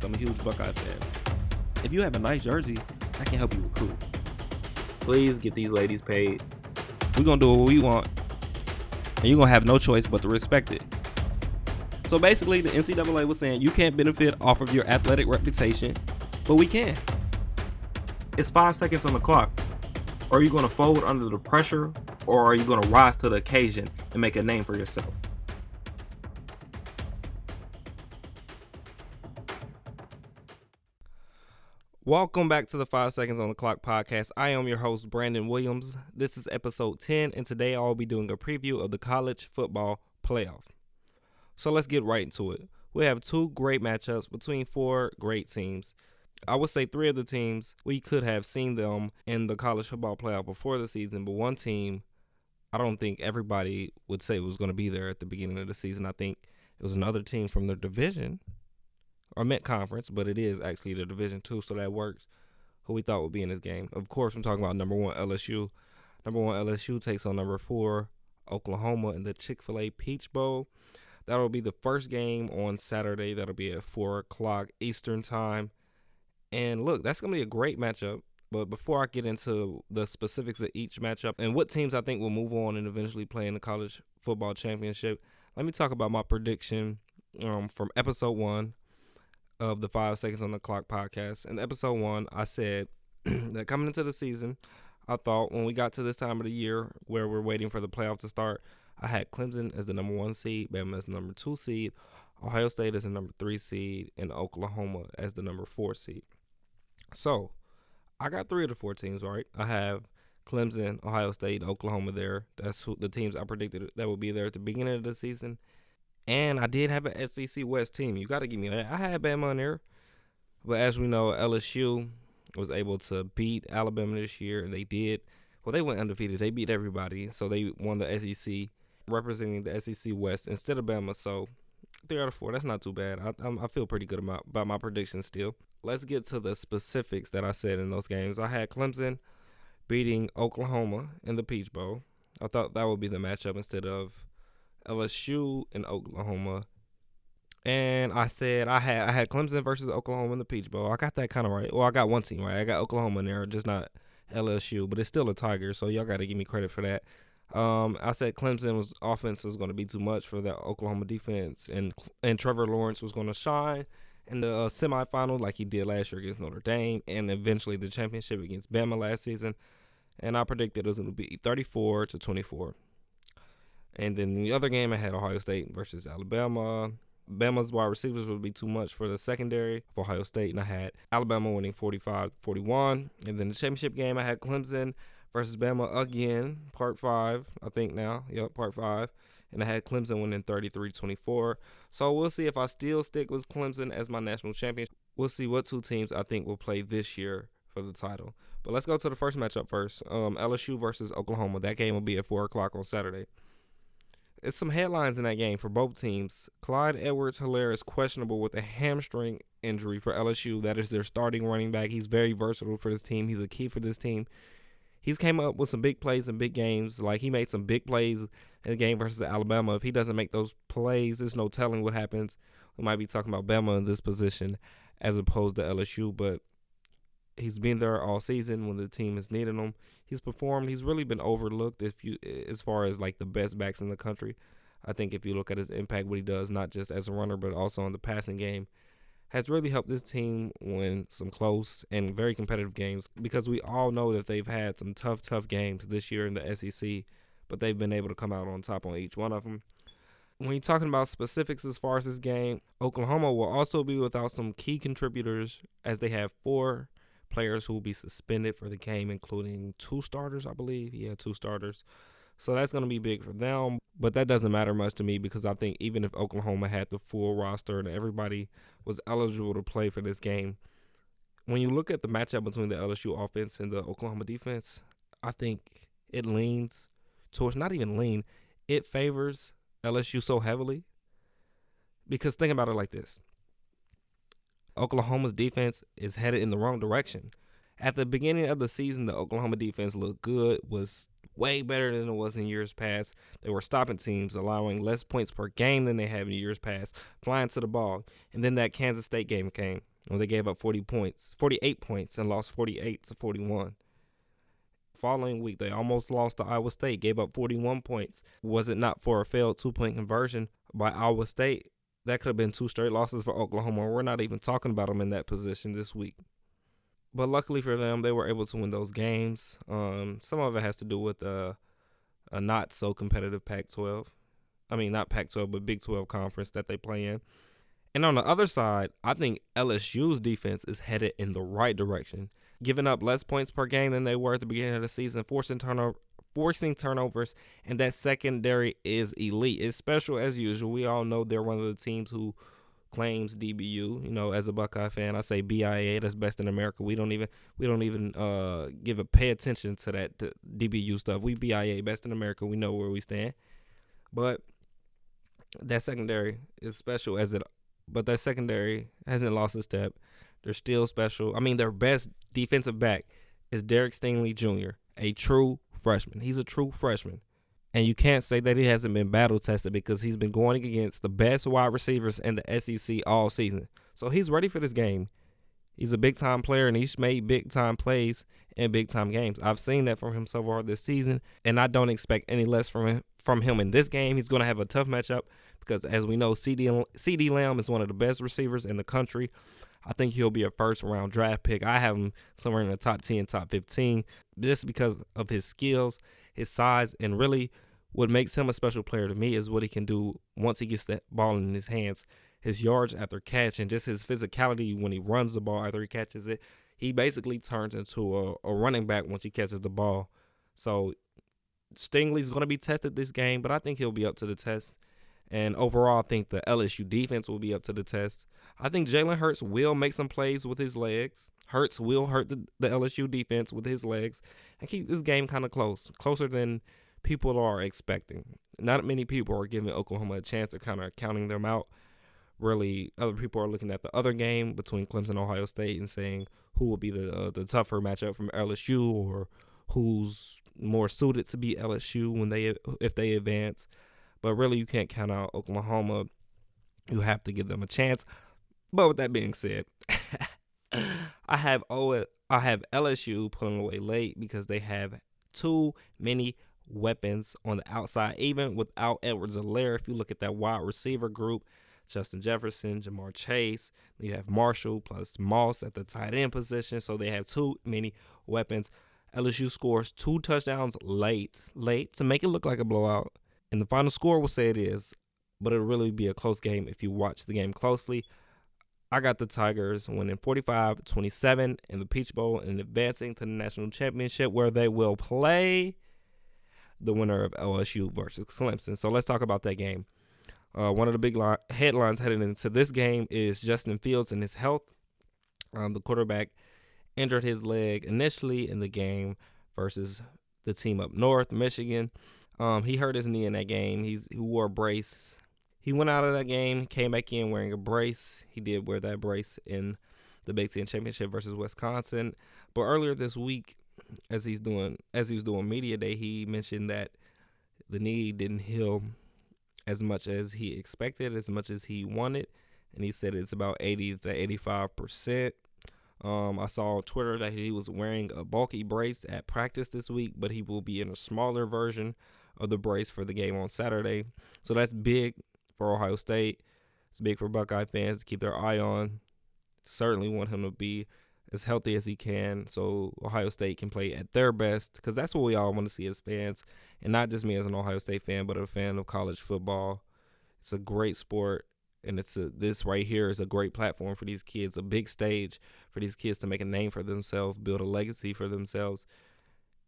I'm a huge Buckeye fan. If you have a nice jersey, I can help you recruit. Please get these ladies paid. We're going to do what we want, and you're going to have no choice but to respect it. So basically, the NCAA was saying you can't benefit off of your athletic reputation, but we can. It's 5 seconds on the clock. Are you going to fold under the pressure, or are you going to rise to the occasion and make a name for yourself? Welcome back to the 5 Seconds on the Clock podcast. I am your host, Brandon Williams. This is episode 10, and today I'll be doing a preview of the college football playoff. So let's get right into it. We have two great matchups between four great teams. I would say three of the teams, we could have seen them in the college football playoff before the season, but one team, I don't think everybody would say was going to be there at the beginning of the season. I think it was another team from their division, or mid-conference, but it is actually the Division II, so that works, who we thought would be in this game. Of course, I'm talking about number one LSU. Number one LSU takes on number 4 Oklahoma in the Chick-fil-A Peach Bowl. That'll be the first game on Saturday. That'll be at 4 o'clock Eastern time. And look, that's going to be a great matchup. But before I get into the specifics of each matchup and what teams I think will move on and eventually play in the college football championship, let me talk about my prediction from episode 1 of the 5 Seconds on the Clock podcast. In episode 1, I said that coming into the season, I thought when we got to this time of the year where we're waiting for the playoff to start, I had Clemson as the number 1 seed, Bama as the number 2 seed, Ohio State as the number 3 seed, and Oklahoma as the number 4 seed. So I got 3 of the 4 teams right. I have Clemson, Ohio State, and Oklahoma there. That's the teams I predicted that would be there at the beginning of the season. And I did have an SEC West team. You got to give me that. I had Bama on there. But as we know, LSU was able to beat Alabama this year, and they did. Well, they went undefeated. They beat everybody. So they won the SEC, representing the SEC West instead of Bama. So 3 out of 4, that's not too bad. I feel pretty good about my predictions still. Let's get to the specifics that I said in those games. I had Clemson beating Oklahoma in the Peach Bowl. I thought that would be the matchup instead of LSU and Oklahoma. And I said I had Clemson versus Oklahoma in the Peach Bowl. I got that kind of right. Well, I got one team right. I got Oklahoma in there, just not LSU, but it's still a Tiger, so y'all got to give me credit for that. I said Clemson's offense was going to be too much for that Oklahoma defense, and Trevor Lawrence was going to shine in the semifinal like he did last year against Notre Dame, and eventually the championship against Bama last season. And I predicted it was going to be 34-24. And then the other game, I had Ohio State versus Alabama. Bama's wide receivers would be too much for the secondary of Ohio State, and I had Alabama winning 45-41. And then the championship game, I had Clemson versus Bama again, part 5, I think now. Yep, part 5. And I had Clemson winning 33-24. So we'll see if I still stick with Clemson as my national champion. We'll see what 2 teams I think will play this year for the title. But let's go to the first matchup first. LSU versus Oklahoma. That game will be at 4 o'clock on Saturday. It's some headlines in that game for both teams. Clyde Edwards-Helaire is questionable with a hamstring injury for LSU. That is their starting running back. He's very versatile for this team. He's a key for this team. He's came up with some big plays in big games. Like, he made some big plays in the game versus Alabama. If he doesn't make those plays, there's no telling what happens. We might be talking about Bama in this position as opposed to LSU, but he's been there all season when the team has needed him. He's performed. He's really been overlooked as far as like the best backs in the country. I think if you look at his impact, what he does, not just as a runner, but also in the passing game, has really helped this team win some close and very competitive games, because we all know that they've had some tough games this year in the SEC, but they've been able to come out on top on each one of them. When you're talking about specifics as far as this game, Oklahoma will also be without some key contributors, as they have 4 players who will be suspended for the game, including 2 starters, I believe. Yeah, 2 starters. So that's going to be big for them. But that doesn't matter much to me, because I think even if Oklahoma had the full roster and everybody was eligible to play for this game, when you look at the matchup between the LSU offense and the Oklahoma defense, I think it leans towards, not even lean, it favors LSU so heavily. Because think about it like this. Oklahoma's defense is headed in the wrong direction. At the beginning of the season, the Oklahoma defense looked good, was way better than it was in years past. They were stopping teams, allowing less points per game than they have in years past, flying to the ball. And then that Kansas State game came. Well, they gave up 48 points, and lost 48-41. Following week, they almost lost to Iowa State, gave up 41 points. Was it not for a failed 2-point conversion by Iowa State, that could have been 2 straight losses for Oklahoma. We're not even talking about them in that position this week. But luckily for them, they were able to win those games. Some of it has to do with a not so competitive Pac-12. I mean, not Pac-12, but Big 12 conference that they play in. And on the other side, I think LSU's defense is headed in the right direction, giving up less points per game than they were at the beginning of the season, forcing turnovers, and that secondary is elite. It's special as usual. We all know they're one of the teams who claims DBU. You know, as a Buckeye fan, I say BIA. That's best in America. We don't even pay attention to that DBU stuff. We BIA, best in America. We know where we stand. But that secondary is special but that secondary hasn't lost a step. They're still special. I mean, their best defensive back is Derek Stingley Jr., a true freshman. He's a true freshman. And you can't say that he hasn't been battle tested because he's been going against the best wide receivers in the SEC all season. So he's ready for this game. He's a big-time player, and he's made big-time plays in big-time games. I've seen that from him so far this season, and I don't expect any less from him in this game. He's going to have a tough matchup because, as we know, CeeDee Lamb is one of the best receivers in the country. I think he'll be a first-round draft pick. I have him somewhere in the top 10, top 15, just because of his skills, his size, and really what makes him a special player to me is what he can do once he gets that ball in his hands. His yards after catch and just his physicality when he runs the ball after he catches it. He basically turns into a running back once he catches the ball. So Stingley's going to be tested this game, but I think he'll be up to the test. And overall, I think the LSU defense will be up to the test. I think Jalen Hurts will make some plays with his legs. Hurts will hurt the LSU defense with his legs and keep this game kind of closer than people are expecting. Not many people are giving Oklahoma a chance. They're kind of counting them out. Really, other people are looking at the other game between Clemson and Ohio State and saying who will be the tougher matchup from LSU or who's more suited to beat LSU if they advance. But really, you can't count out Oklahoma. You have to give them a chance. But with that being said, I have LSU pulling away late because they have too many weapons on the outside. Even without Edwards-Helaire, if you look at that wide receiver group, Justin Jefferson, Jamar Chase, you have Marshall plus Moss at the tight end position, so they have too many weapons. LSU scores 2 touchdowns late to make it look like a blowout, and the final score will say it is, but it'll really be a close game if you watch the game closely. I got the Tigers winning 45-27 in the Peach Bowl and advancing to the national championship where they will play the winner of LSU versus Clemson. So let's talk about that game. One of the big headlines heading into this game is Justin Fields and his health. The quarterback injured his leg initially in the game versus the team up north, Michigan. He hurt his knee in that game. He wore a brace. He went out of that game, came back in wearing a brace. He did wear that brace in the Big Ten Championship versus Wisconsin. But earlier this week, as he was doing media day, he mentioned that the knee didn't heal as much as he expected, as much as he wanted, and he said it's about 80 to 85%. I saw on Twitter that he was wearing a bulky brace at practice this week, but he will be in a smaller version of the brace for the game on Saturday. So that's big for Ohio State. It's big for Buckeye fans to keep their eye on. Certainly want him to be as healthy as he can so Ohio State can play at their best, because that's what we all want to see as fans, and not just me as an Ohio State fan, but a fan of college football. It's a great sport, and this right here is a great platform for these kids, a big stage for these kids to make a name for themselves, build a legacy for themselves,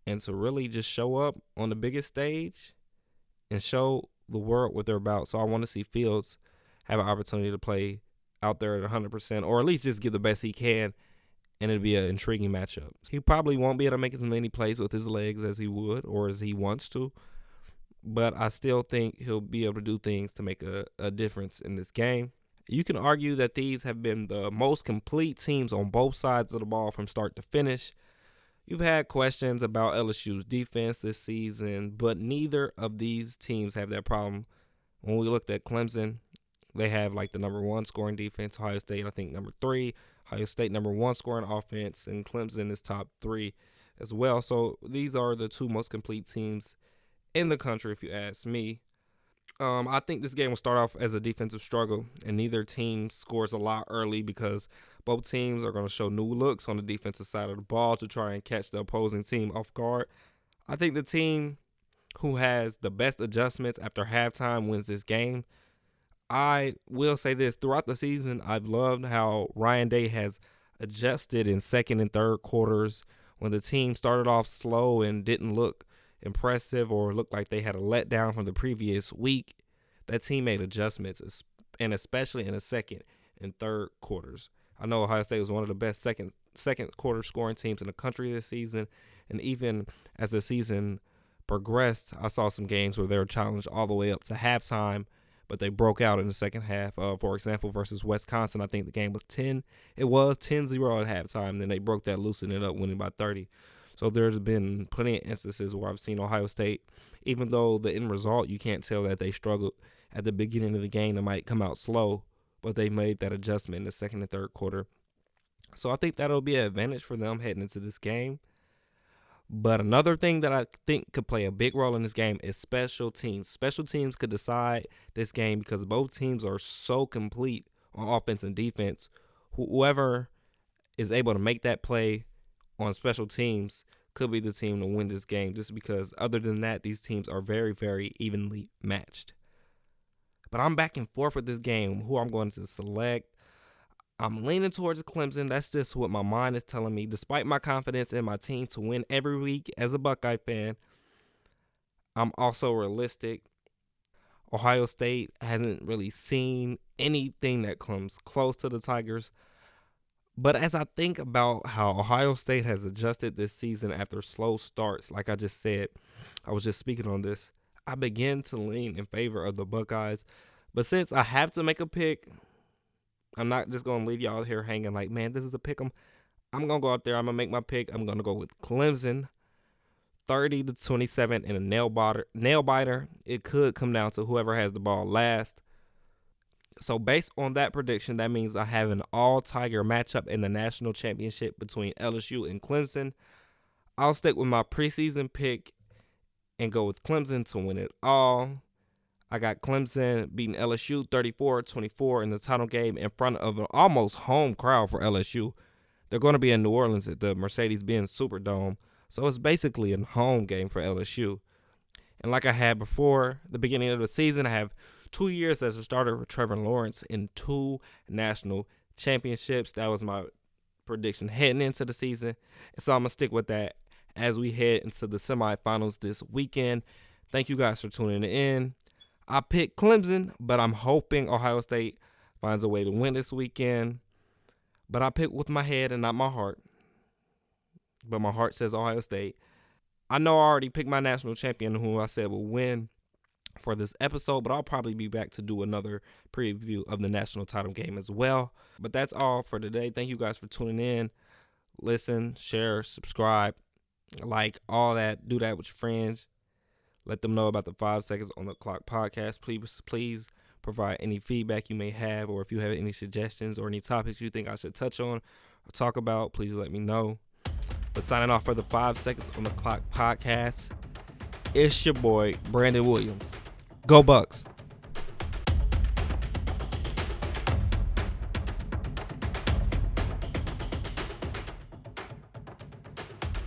and to really just show up on the biggest stage and show the world what they're about. So I want to see Fields have an opportunity to play out there at 100%, or at least just give the best he can, and it'll be an intriguing matchup. He probably won't be able to make as many plays with his legs as he would or as he wants to, but I still think he'll be able to do things to make a difference in this game. You can argue that these have been the most complete teams on both sides of the ball from start to finish. You've had questions about LSU's defense this season, but neither of these teams have that problem. When we looked at Clemson, they have like the number 1 scoring defense. Ohio State, I think, number 3. Ohio State number 1 scoring offense, and Clemson is top 3 as well. So these are the 2 most complete teams in the country, if you ask me. I think this game will start off as a defensive struggle, and neither team scores a lot early because both teams are going to show new looks on the defensive side of the ball to try and catch the opposing team off guard. I think the team who has the best adjustments after halftime wins this game. I will say this, throughout the season, I've loved how Ryan Day has adjusted in second and third quarters when the team started off slow and didn't look impressive or looked like they had a letdown from the previous week. That team made adjustments, and especially in the second and third quarters. I know Ohio State was one of the best second quarter scoring teams in the country this season, and even as the season progressed, I saw some games where they were challenged all the way up to halftime, but they broke out in the second half. For example, versus Wisconsin, I think the game was 10. It was 10-0 at halftime. Then they broke that loose and ended up winning by 30. So there's been plenty of instances where I've seen Ohio State, even though the end result, you can't tell that they struggled at the beginning of the game. They might come out slow, but they made that adjustment in the second and third quarter. So I think that'll be an advantage for them heading into this game. But another thing that I think could play a big role in this game is special teams. Special teams could decide this game because both teams are so complete on offense and defense. Whoever is able to make that play on special teams could be the team to win this game, just because other than that, these teams are very, very evenly matched. But I'm back and forth with this game, who I'm going to select. I'm leaning towards Clemson. That's just what my mind is telling me. Despite my confidence in my team to win every week as a Buckeye fan, I'm also realistic. Ohio State hasn't really seen anything that comes close to the Tigers. But as I think about how Ohio State has adjusted this season after slow starts, like I just said, I was just speaking on this, I begin to lean in favor of the Buckeyes. But since I have to make a pick, I'm not just going to leave y'all here hanging like, man, this is a pick 'em. I'm going to go out there. I'm going to make my pick. I'm going to go with Clemson, 30-27 in a nail biter. It could come down to whoever has the ball last. So based on that prediction, that means I have an all-Tiger matchup in the national championship between LSU and Clemson. I'll stick with my preseason pick and go with Clemson to win it all. I got Clemson beating LSU 34-24 in the title game in front of an almost home crowd for LSU. They're going to be in New Orleans at the Mercedes-Benz Superdome, so it's basically a home game for LSU. And like I had before the beginning of the season, I have 2 years as a starter for Trevor Lawrence in 2 national championships. That was my prediction heading into the season, and so I'm going to stick with that as we head into the semifinals this weekend. Thank you guys for tuning in. I picked Clemson, but I'm hoping Ohio State finds a way to win this weekend. But I picked with my head and not my heart. But my heart says Ohio State. I know I already picked my national champion, who I said will win for this episode, but I'll probably be back to do another preview of the national title game as well. But that's all for today. Thank you guys for tuning in. Listen, share, subscribe, like, all that. Do that with your friends. Let them know about the 5 Seconds on the Clock podcast. Please provide any feedback you may have, or if you have any suggestions or any topics you think I should touch on or talk about, please let me know. But signing off for the 5 Seconds on the Clock podcast, it's your boy, Brandon Williams. Go Bucks.